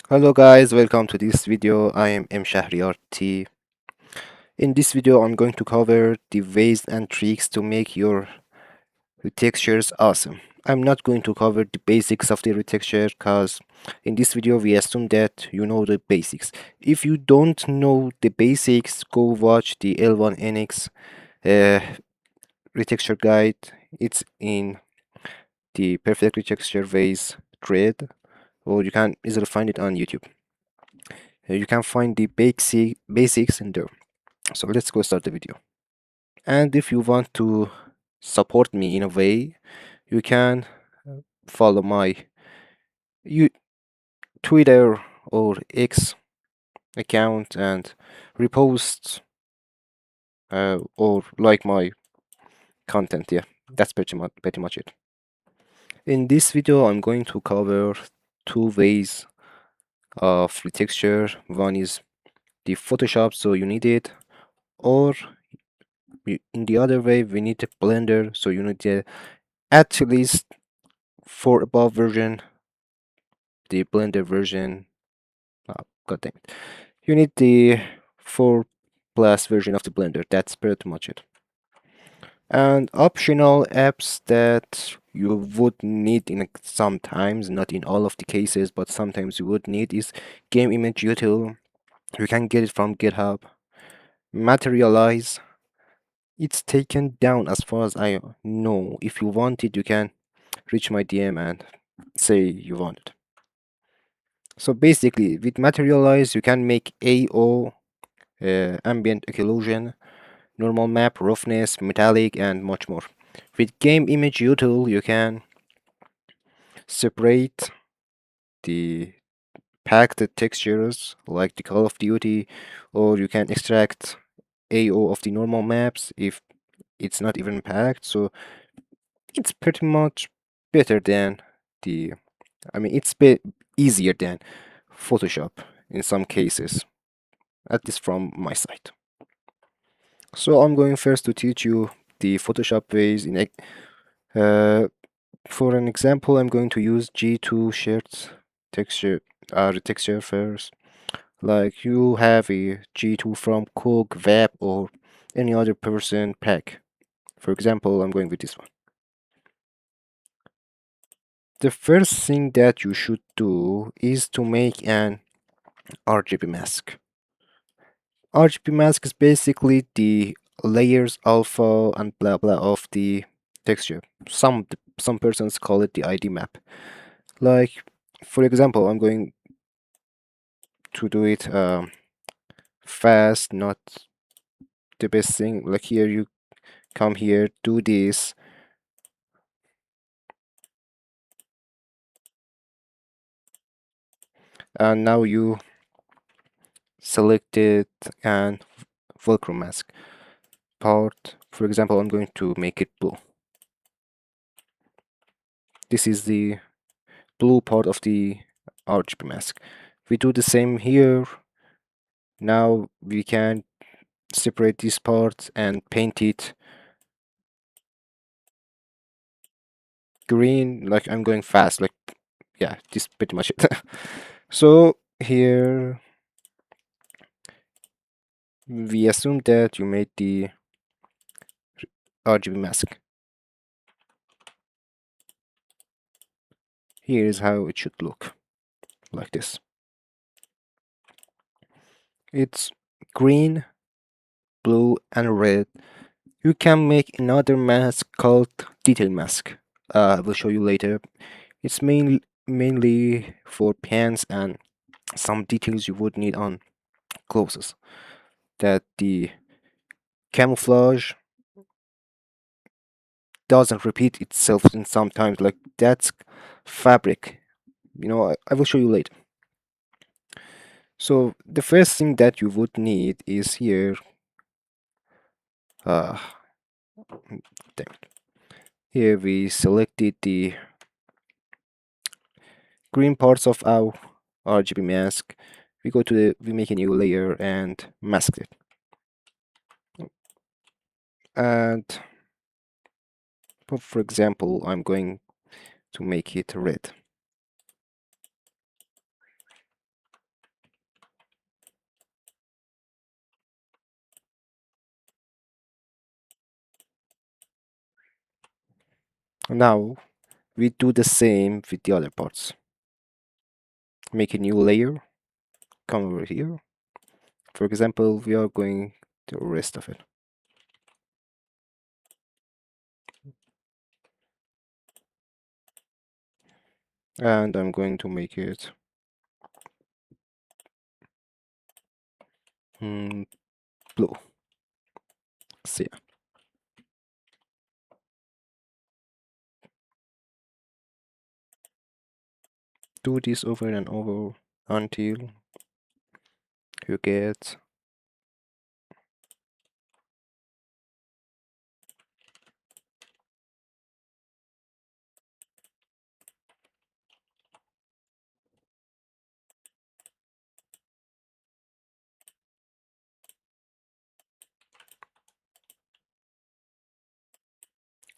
Hello guys, welcome to this video. I am M Shahriarti. In this video, I'm going to cover the ways and tricks to make your retextures awesome. I'm not going to cover the basics of the retexture because in this video we assume that you know the basics. If you don't know the basics, go watch the L1NX uh, retexture guide. It's in the perfect retexture ways thread, or you can easily find it on YouTube. You can find the basics in there. So let's go start the video. And if you want to support me in a way, you can follow my you Twitter or X account and repost or like my content. Yeah, that's pretty much it. In this video, I'm going to cover two ways of retexture. One is the Photoshop, so you need it, or in the other way, we need a Blender, so you need the at least for above version, the Blender version. God damn it. You need the 4 plus version of the Blender. That's pretty much it. And optional apps that you would need in sometimes, not in all of the cases, but sometimes you would need is Game Image Util. You can get it from GitHub. Materialize. It's taken down as far as I know. If you want it, you can reach my DM and say you want it. So basically, with Materialize, you can make AO, ambient occlusion, normal map, roughness, metallic, and much more. With Game Image Util, you can separate the packed textures like the Call of Duty, or you can extract AO of the normal maps if it's not even packed. So it's pretty much better than the, it's easier than Photoshop in some cases, at least from my side. So I'm going first to teach you the Photoshop ways in uh, for an example, I'm going to use G2 shared texture, texture first. Like you have a G2 from Cook, Vap, or any other person pack. For example, I'm going with this one. The first thing that you should do is to make an RGB mask. RGB mask is basically the layers alpha and blah blah of the texture. Some persons call it the ID map. Like for example, I'm going to do it fast, not the best thing. Like here, you come here, do this, and now you select it and Velcro mask part. For example, I'm going to make it blue. This is the blue part of the RGB mask. We do the same here. Now we can separate this part and paint it green. Like I'm going fast. Like yeah, this pretty much it. So here we assume that you made the RGB mask. Here is how it should look, like this. It's green, blue, and red. You can make another mask called detail mask. I will show you later. It's mainly for pants and some details you would need on clothes. That the camouflage doesn't repeat itself in sometimes, like that's fabric. I will show you later. So the first thing that you would need is here. Uh, damn it. Here we selected the green parts of our RGB mask. We make a new layer and mask it. And for example, I'm going to make it red. Now we do the same with the other parts. Make a new layer, come over here. For example, we are going to the rest of it. And I'm going to make it blue. So yeah, do this over and over until you get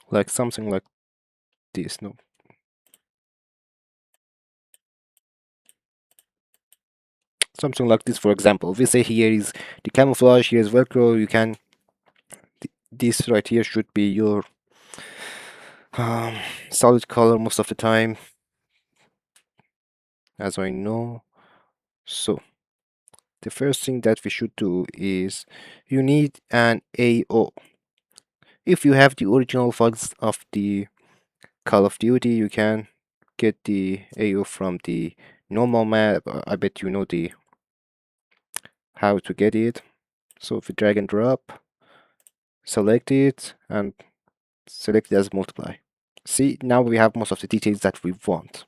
like something like this. No, something like this. For example, we say here is the camouflage. Here is Velcro. You can. This right here should be your um, solid color most of the time, as I know. So the first thing that we should do is you need an AO. If you have the original files of the Call of Duty, you can get the AO from the normal map. I bet you know the how to get it. So if you drag and drop, select it and select it as multiply. See, now we have most of the details that we want.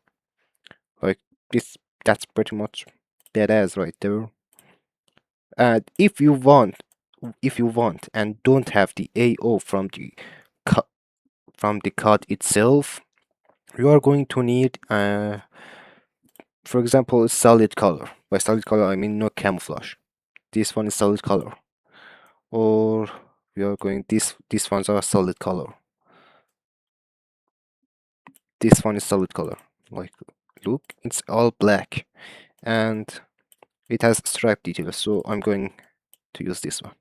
Like this, that's pretty much that as right there. And if you want and don't have the AO from the from the card itself, you are going to need for example, solid color. By solid color I mean no camouflage. This one is solid color. Or we are going this ones are solid color. This one is solid color. Like look, it's all black and it has stripe details, so I'm going to use this one.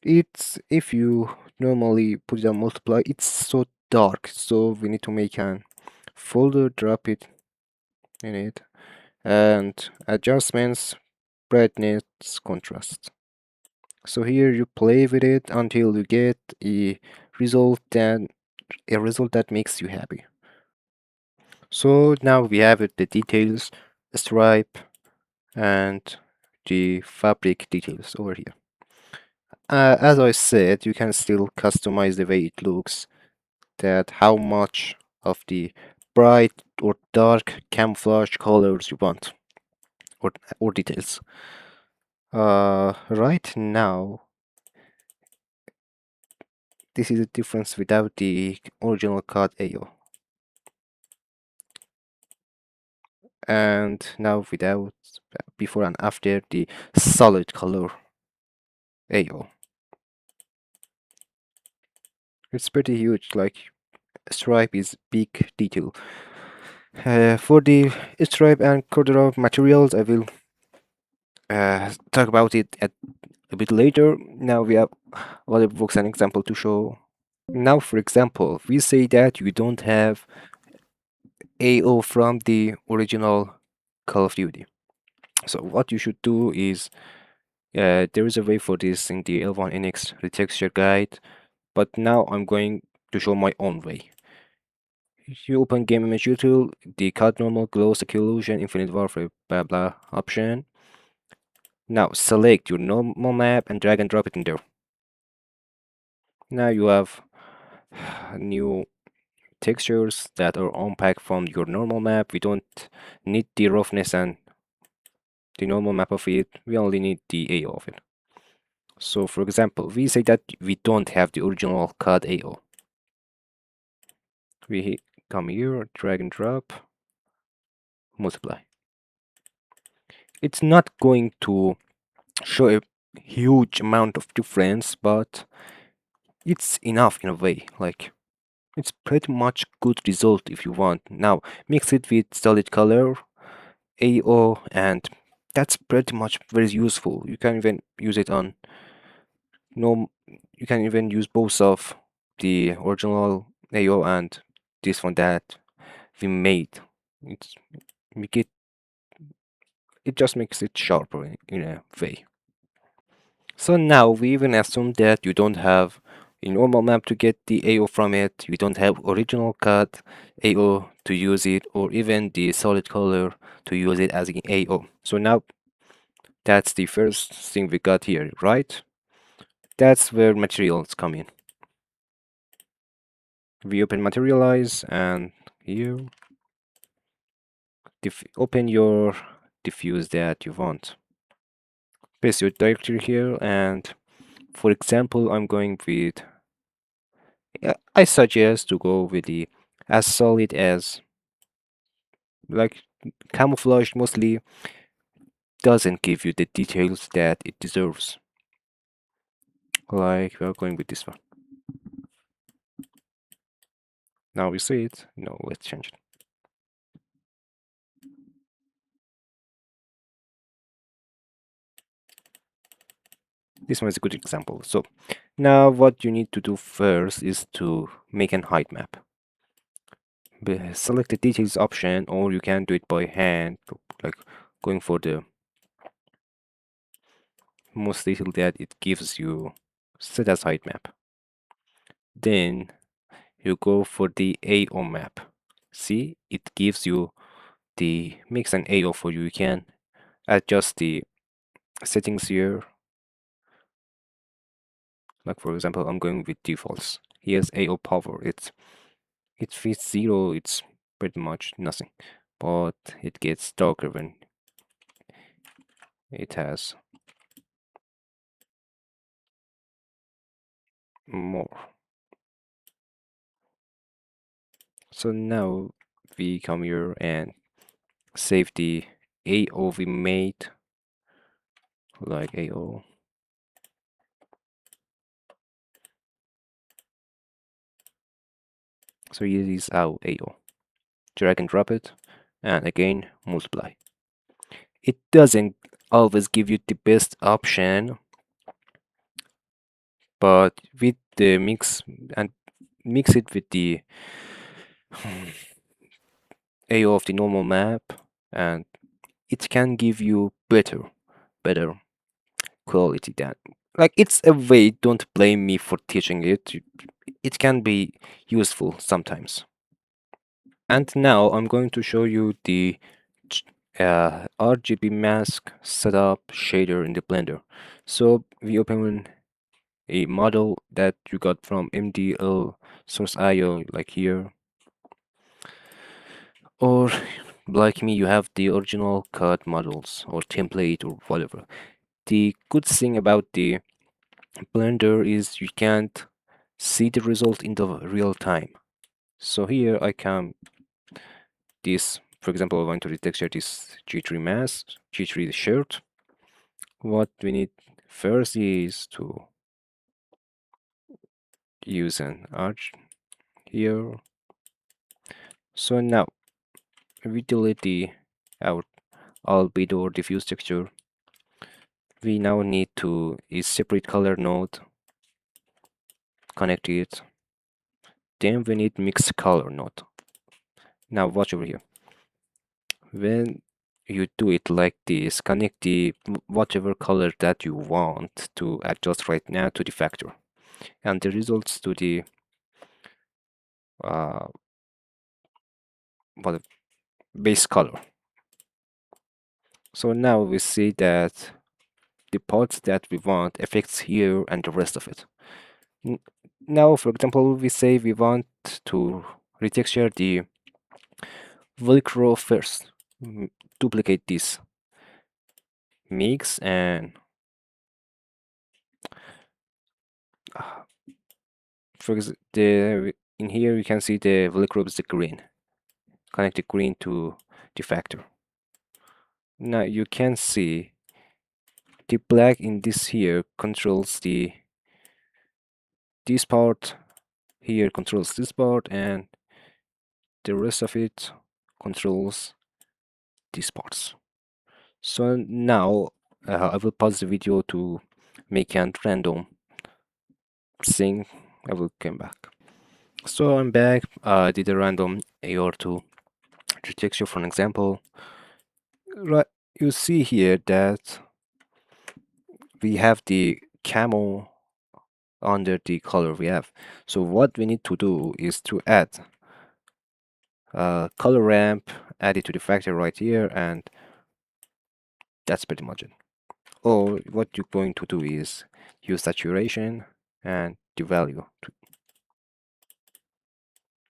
It's if you normally put it on multiply, it's so dark, so we need to make an folder, drop it in it, and adjustments, brightness, contrast. So here you play with it until you get result that a result that makes you happy. So now we have it, the details, stripe, and the fabric details over here. As I said, you can still customize the way it looks, that how much of the bright or dark camouflage colors you want, or details. Right now, this is the difference without the original card AO. And now without before and after the solid color AO. It's pretty huge, like stripe is big detail. For the stripe and corduroy materials, I will talk about it at a bit later. Now we have other books and example to show. Now, for example, we say that you don't have AO from the original Call of Duty. So what you should do is there is a way for this in the L1NX Retexture guide, but now I'm going to show my own way. You open Game Image Util, the Cut Normal, Glow, Secure Illusion, Infinite Warfare, blah blah option. Now select your normal map and drag and drop it in there. Now you have new textures that are unpacked from your normal map. We don't need the roughness and the normal map of it. We only need the AO of it. So for example, we say that we don't have the original CAD AO. We come here, drag and drop, multiply. It's not going to show a huge amount of difference, but it's enough in a way. Like it's pretty much good result if you want. Now mix it with solid color, AO, and that's pretty much very useful. You can even use it on no, you can even use both of the original AO and this one that we made. It's make it it just makes it sharper in a way. So now we even assume that you don't have a normal map to get the AO from it, you don't have original cut AO to use it, or even the solid color to use it as an AO. So now that's the first thing we got here, right? That's where materials come in. We open materialize and here open your diffuse that you want. Paste your directory here and for example I'm going with I suggest to go with the as solid as like camouflage mostly doesn't give you the details that it deserves. Like we're going with this one. Now we see it. No, let's change it. This one is a good example. So now what you need to do first is to make an height map. Select the details option or you can do it by hand, like going for the most detail that it gives you, set as height map. Then you go for the AO map. See, it gives you the makes an AO for you. You can adjust the settings here. Like for example, I'm going with defaults. Here's AO power. It fits 0, it's pretty much nothing. But it gets darker when it has more. So now we come here and save the AO we made, like AO. So here is our AO. Drag and drop it, and again multiply. It doesn't always give you the best option, but with the mix it with the AO of the normal map, and it can give you better quality than like it's a way. Don't blame me for teaching it. It can be useful sometimes. And now I'm going to show you the RGB mask setup shader in the Blender. So we open a model that you got from MDL source IO, like here, or like me, you have the original cut models or template or whatever. The good thing about the Blender is you can't see the result in the real time. So here I can this, for example, I want to retexture this G3 mask, G3 shirt. What we need first is to use an arch here. So now we delete the our albedo or diffuse texture. We now need to a separate color node, connect it. Then we need mix color node. Now watch over here. When you do it like this, connect the whatever color that you want to adjust right now to the factor, and the results to the uh, what base color. So now we see that the parts that we want affects here and the rest of it. Now, for example, we say we want to retexture the velcro first. Duplicate this mix and for the in here you can see the velcro is the green. Connect the green to the factor. Now you can see the black in this here controls this part here controls this part and the rest of it controls these parts. So now I will pause the video to make a random thing I will come back. So I'm back. I did a random AR2 retexture for an example. Right, you see here that we have the camo under the color we have. So what we need to do is to add a color ramp, add it to the factor right here, and that's pretty much it. Or what you're going to do is use saturation and the value.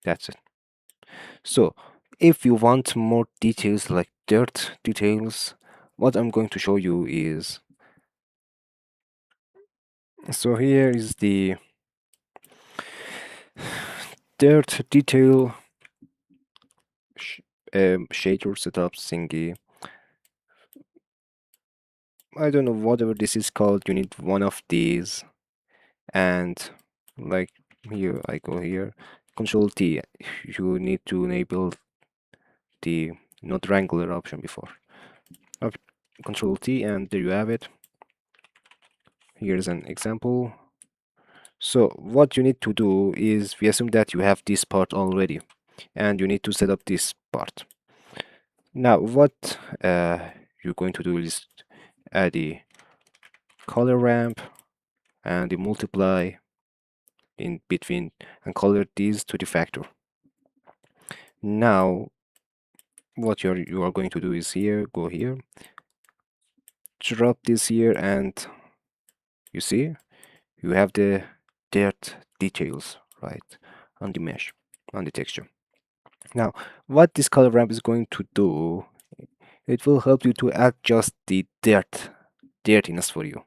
That's it. So if you want more details like dirt details, what I'm going to show you is, so here is the dirt detail sh shader setup thingy. I don't know, whatever this is called, you need one of these, and like here I go here, Control T, you need to enable the not Wrangler option before. Up- Control T, and there you have it. Here's an example. So what you need to do is, we assume that you have this part already, and you need to set up this part. Now what you're going to do is add the color ramp and the multiply in between and color these to the factor. Now what you are going to do is here, go here, drop this here, and you see you have the dirt details right on the mesh, on the texture. Now what this color ramp is going to do, it will help you to adjust the dirtiness for you.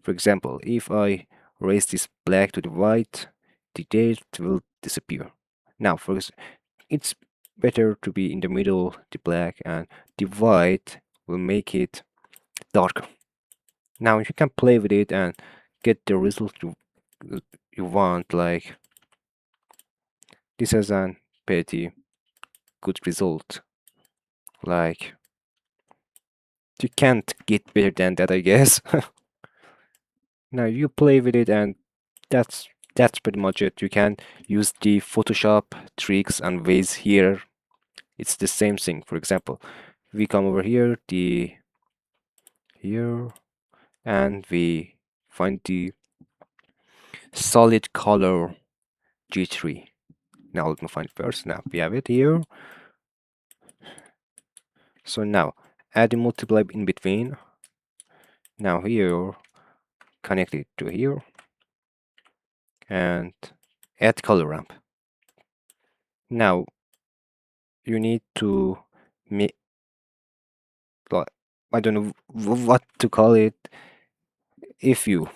For example, if I raise this black to the white, the dirt will disappear. Now it's better to be in the middle, the black, and the white will make it darker. Now you can play with it and get the result you want. Like this has a pretty good result. Like you can't get better than that, I guess. Now you play with it, and that's pretty much it. You can use the Photoshop tricks and ways here. It's the same thing. For example, we come over here, here, and we find the solid color G3. Now let me find it first. Now we have it here. So now add the multiply in between. Now here, connect it to here, and add color ramp. Now you need to make, like, I don't know what to call it. If you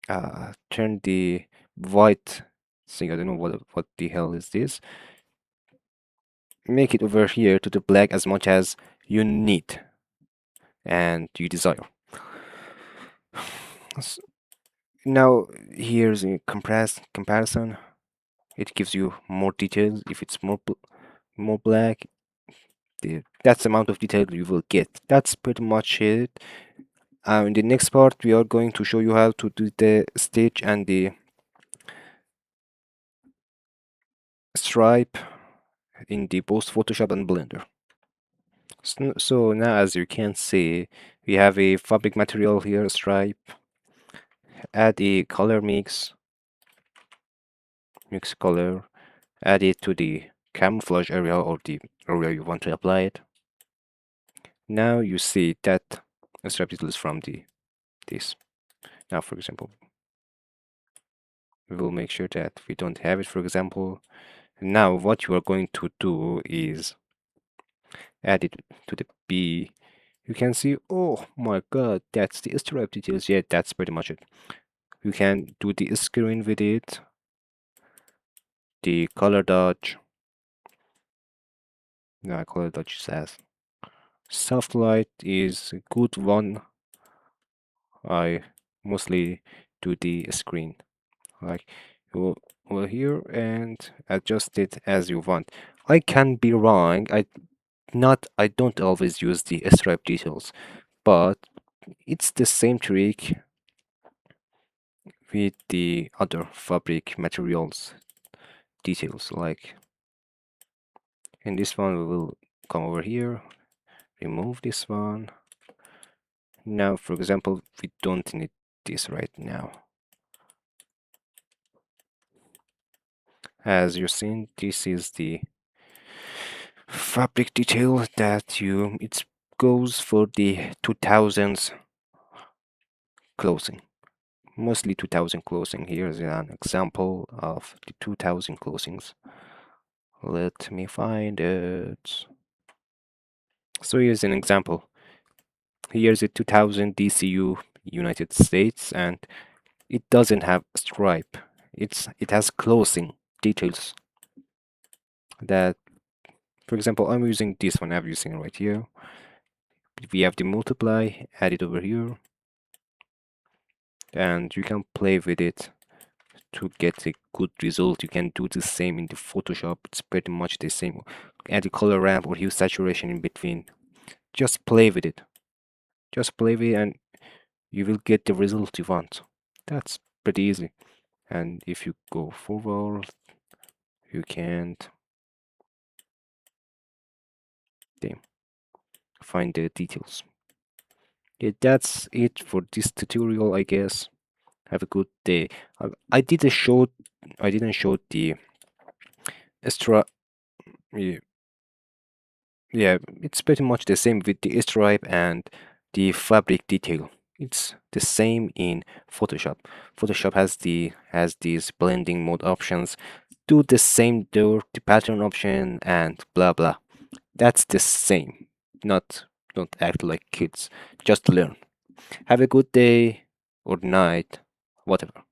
turn the white thing, I don't know what the hell is this, make it over here to the black as much as you need and you desire. Now here's a comparison. It gives you more details. If it's more black, that's the amount of detail you will get. That's pretty much it. In the next part, we are going to show you how to do the stitch and the stripe in the both Photoshop and Blender. So now, as you can see, we have a fabric material here, stripe. Add a color mix color, add it to the camouflage area or the area you want to apply it. Now you see that stripe details from this. Now, for example, we will make sure that we don't have it, for example. Now what you are going to do is add it to the B. You can see, oh my god, that's the stripe details. Yeah, that's pretty much it. You can do the screen with it, the color dodge. No, color dodge says soft light is a good one. I mostly do the screen, like you over here and adjust it as you want. I can be wrong. I don't always use the stripe details, but it's the same trick with the other fabric materials details. Like in this one, we will come over here, remove this one. Now, for example, we don't need this right now. As you're seeing, this is the fabric detail that it goes for the 2000s clothing, mostly 2000 clothing. Here's an example of the 2000 clothings. Let me find it. So here's an example. Here's a 2000 DCU United States, and it doesn't have a stripe. It has closing details that, for example, I'm using this one I'm using right here. We have the multiply, add it over here, and you can play with it to get a good result. You can do the same in the Photoshop. It's pretty much the same. Add a color ramp or hue saturation in between. Just play with it. Just play with it and you will get the result you want. That's pretty easy. And if you go forward, you can't find the details. Yeah, that's it for this tutorial, I guess. Have a good day. I didn't show the extra. Yeah, yeah, it's pretty much the same with the stripe and the fabric detail. It's the same in Photoshop. Photoshop has these blending mode options. Do the same door, the pattern option, and blah blah. That's the same. Not don't act like kids. Just learn. Have a good day or night, whatever.